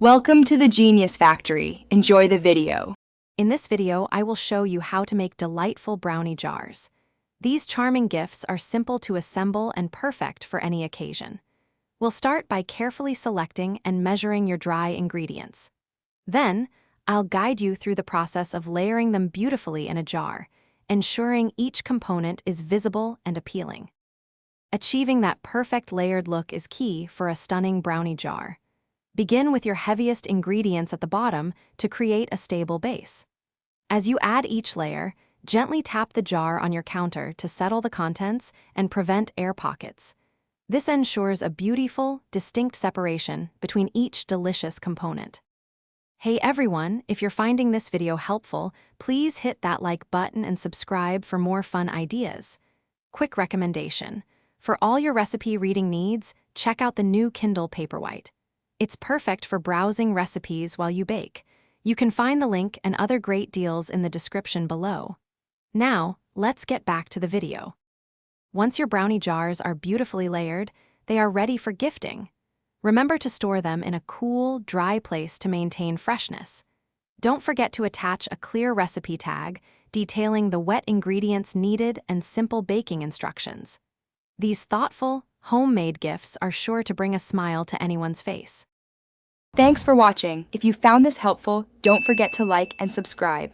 Welcome to the Genius Factory. Enjoy the video. In this video, I will show you how to make delightful brownie jars. These charming gifts are simple to assemble and perfect for any occasion. We'll start by carefully selecting and measuring your dry ingredients. Then, I'll guide you through the process of layering them beautifully in a jar, ensuring each component is visible and appealing. Achieving that perfect layered look is key for a stunning brownie jar. Begin with your heaviest ingredients at the bottom to create a stable base. As you add each layer, gently tap the jar on your counter to settle the contents and prevent air pockets. This ensures a beautiful, distinct separation between each delicious component. Hey everyone, if you're finding this video helpful, please hit that like button and subscribe for more fun ideas. Quick recommendation: for all your recipe reading needs, check out the new Kindle Paperwhite. It's perfect for browsing recipes while you bake. You can find the link and other great deals in the description below. Now, let's get back to the video. Once your brownie jars are beautifully layered, they are ready for gifting. Remember to store them in a cool, dry place to maintain freshness. Don't forget to attach a clear recipe tag detailing the wet ingredients needed and simple baking instructions. These thoughtful, homemade gifts are sure to bring a smile to anyone's face. Thanks for watching. If you found this helpful, don't forget to like and subscribe.